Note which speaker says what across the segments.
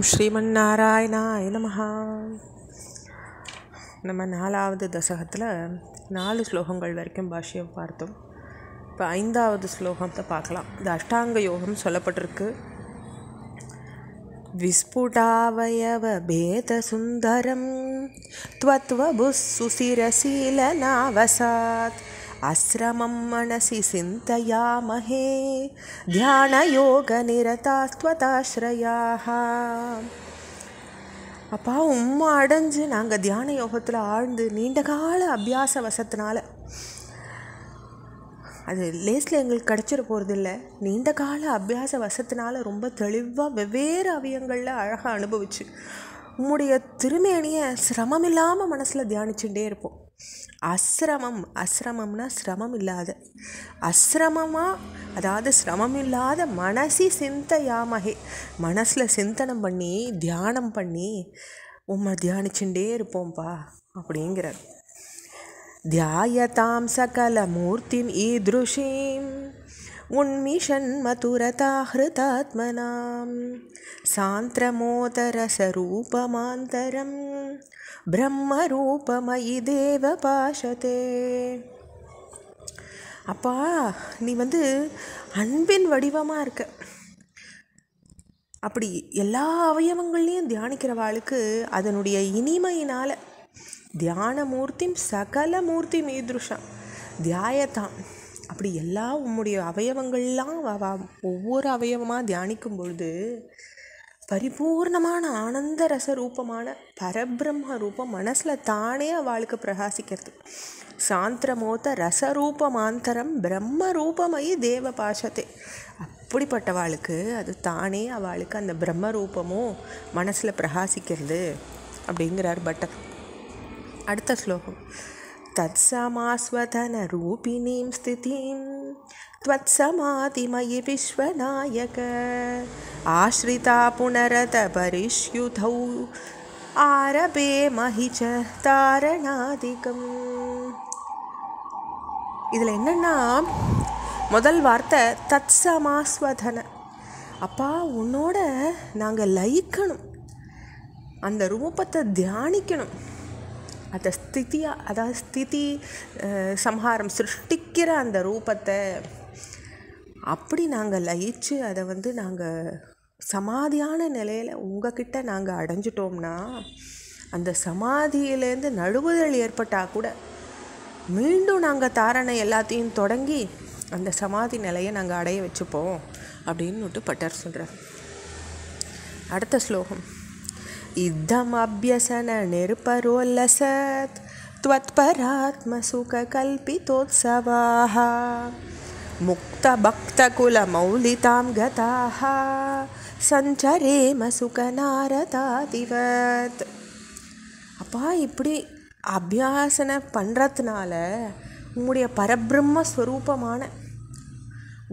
Speaker 1: ஸ்ரீமன்னாராயணாய நமஹ. நம்ம 4வது தசகத்தில் 4 ஸ்லோகங்கள் வரைக்கும் பாஷ்யம் பார்த்தோம். இப்போ 5வது ஸ்லோகத்தை பார்க்கலாம். இது அஷ்டாங்க யோகம் சொல்லப்பட்டிருக்கு. விஸ்புடாவயவ பேத சுந்தரம் த்வத்வபுஸ்சுசிரசீலனாவசாத் அஸ்ரமம் மனசி சிந்தயாமஹே தியானயோக நிரதாஸ்த்வதாஸ்ரயாஹ. அப்பா, உம்மை அடைஞ்சு நாங்கள் தியான யோகத்தில் ஆழ்ந்து நீண்ட கால அபியாச வசத்தினால, அது லேஸில் எங்களுக்கு கிடச்சிட போகிறதில்ல, நீண்ட கால அபியாச வசத்தினால ரொம்ப தெளிவாக வெவ்வேறு அவயங்களில் அழகாக அனுபவிச்சு உம்முடைய திருமேனியை சிரமம் இல்லாமல் மனசில் தியானிச்சுட்டே இருப்போம். அஸ்ரமம்னா சிரமம் இல்லாத, அஸ்ரமமாக அதாவது சிரமம் இல்லாத மனசி சிந்தையாமகே, மனசில் சிந்தனம் பண்ணி தியானம் பண்ணி உம்மை தியானிச்சுட்டே இருப்போம்ப்பா அப்படிங்கிறார். தியாயதாம் சகல மூர்த்திம் ஈத்ருஷீம் உன்மிஷன் மதுரதா ஹிருதாத்மனாம் சாந்திரமோதரசரூபமாந்தரம் பிரம்மரூபமயி தேவ பாஷதே. அப்பா, நீ அன்பின் வடிவமாக இருக்க. அப்படி எல்லா அவயவங்கள்லையும் தியானிக்கிறவாளுக்கு அதனுடைய இனிமையினால் தியான மூர்த்திம் சகல மூர்த்தி மீதுருஷம் தியாயத்தாம், அப்படி எல்லா உம்முடைய அவயவங்கள்லாம் ஒவ்வொரு அவயவமாக தியானிக்கும் பொழுது பரிபூர்ணமான ஆனந்த ரசரூபமான பரபிரம்ம ரூபம் மனசில் தானே அவளுக்கு பிரகாசிக்கிறது. சாந்திரமோத ரசரூபமாந்தரம் பிரம்ம ரூபமயி தேவ பாஷத்தே. அப்படிப்பட்டவாளுக்கு அது தானே அவளுக்கு அந்த பிரம்ம ரூபமும் மனசில் பிரகாசிக்கிறது அப்படிங்கிறார் பட்டர். அடுத்த ஸ்லோகம். தத் சமாஸ்வதன ரூபிணீம் ஸ்திதிம் த்வத் சமாதிமயி விஸ்வநாயக ஆஸ்ரிதா புனரத பரிஷ்யுதௌ ஆரபே மஹிச்ச தாரணாதிகம். இதில் என்னென்னா, முதல் வார்த்தை தத் சமாஸ்வதன. அப்பா, உன்னோட நாங்கள் லயிக்கணும், அந்த ரூபத்தை தியானிக்கணும், அந்த ஸ்திதியாக, அதாவது ஸ்திதி சம்ஹாரம் சிருஷ்டிக்கிற அந்த ரூபத்தை அப்படி நாங்கள் லயிச்சு அதை நாங்கள் சமாதியான நிலையில் உங்ககிட்ட நாங்கள் அடைஞ்சிட்டோம்னா, அந்த சமாதியிலேருந்து நழுவுதல் ஏற்பட்டால் கூட மீண்டும் நாங்கள் தாரணை எல்லாத்தையும் தொடங்கி அந்த சமாதி நிலையை நாங்கள் அடைய வச்சுப்போம் அப்படின்னு பட்டர் சொல்கிறார். அடுத்த ஸ்லோகம். இத்தம் அபியசன நிருபரோல்லசத் த்வத்பராத்ம சுக கல்பிதோத்சவாஹ முக்த பக்த குல மௌலிதாம் கதாஹ சஞ்சரேம சுக நாரதாதிவத். அப்பா, இப்படி அபியாசனை பண்ணுறதுனால உங்களுடைய பரபிரம்ம ஸ்வரூபமான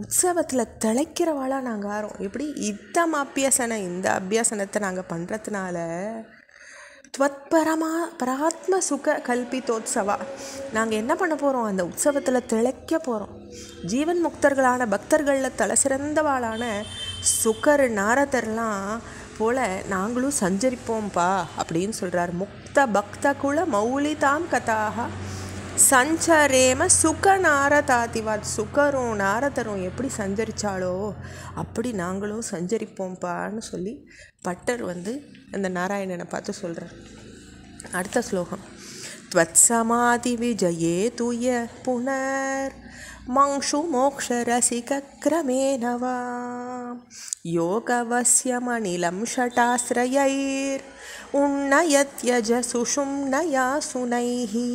Speaker 1: உற்சவத்தில் திளைக்கிறவாளாக நாங்கள் ஆறோம். எப்படி? இத்தம் அபியாசனை, இந்த அபியாசனத்தை நாங்கள் பண்ணுறதுனால பராத்ம சுக கல்பிதோத்சவா, நாங்கள் என்ன பண்ண போகிறோம், அந்த உற்சவத்தில் திளைக்க போகிறோம். ஜீவன் முக்தர்களான பக்தர்களில் தலை சிறந்தவாளான சுகர் நாரதர்லாம் போல் நாங்களும் சஞ்சரிப்போம்ப்பா அப்படின்னு சொல்கிறார். முக்த பக்த குல மௌலிதாம் கதாக சஞ்சரேம சுக நாரதாதிவாத். சுகரும் நாரதரும் எப்படி சஞ்சரித்தாலோ அப்படி நாங்களும் சஞ்சரிப்போம்ப்பான்னு சொல்லி பட்டர் அந்த நாராயணனை பார்த்து சொல்கிறார். அடுத்த ஸ்லோகம். த்வத் சமாதி விஜயே துய புனர் மங்ஷு மோக்ஷ ரசிக கிரமேனவா யோகவஸ்யமனிலம் ஷட்டாஸ்ரயைர் உன்னயத்யஜ சுஷும்னயா சுனைஹி.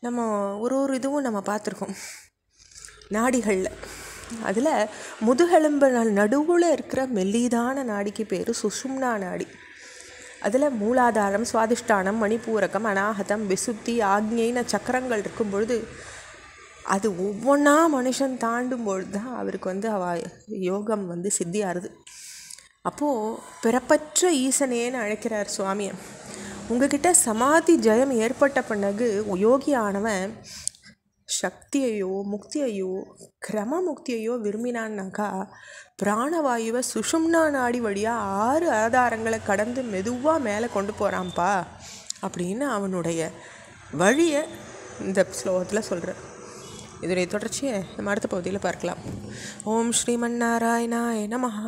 Speaker 1: நம்ம ஒரு இதுவும் நம்ம பார்த்துருக்கோம் நாடிகளில். அதில் முதுகெலும்பு நடுவில் இருக்கிற மெல்லிதான நாடிக்கு பேர் சுஷும்னா நாடி. அதில் மூலாதாரம், சுவாதிஷ்டானம், மணிப்பூரகம், அநாகதம், விசுத்தி, ஆக்ஞைன சக்கரங்கள் இருக்கும் பொழுது அது ஒவ்வொன்றா மனுஷன் தாண்டும் பொழுது தான் அவருக்கு யோகம் சித்தியாகுது. அப்போது பிறப்பற்ற ஈசனேன்னு அழைக்கிறார் சுவாமியை. உங்ககிட்ட சமாதி ஜெயம் ஏற்பட்ட பிறகு யோகியானவன் சக்தியையோ முக்தியையோ கிரம முக்தியையோ விரும்பினான்னாக்கா பிராணவாயுவை சுஷும்னா நாடி வழியாக 6 ஆதாரங்களை கடந்து மெதுவாக மேலே கொண்டு போகிறான்ப்பா அப்படின்னு அவனுடைய வழியை இந்த ஸ்லோகத்தில் சொல்கிறார். இதனுடைய தொடர்ச்சியை நம்ம அடுத்த பகுதியில் பார்க்கலாம். ஓம் ஸ்ரீமன் நாராயணாய நமஹ.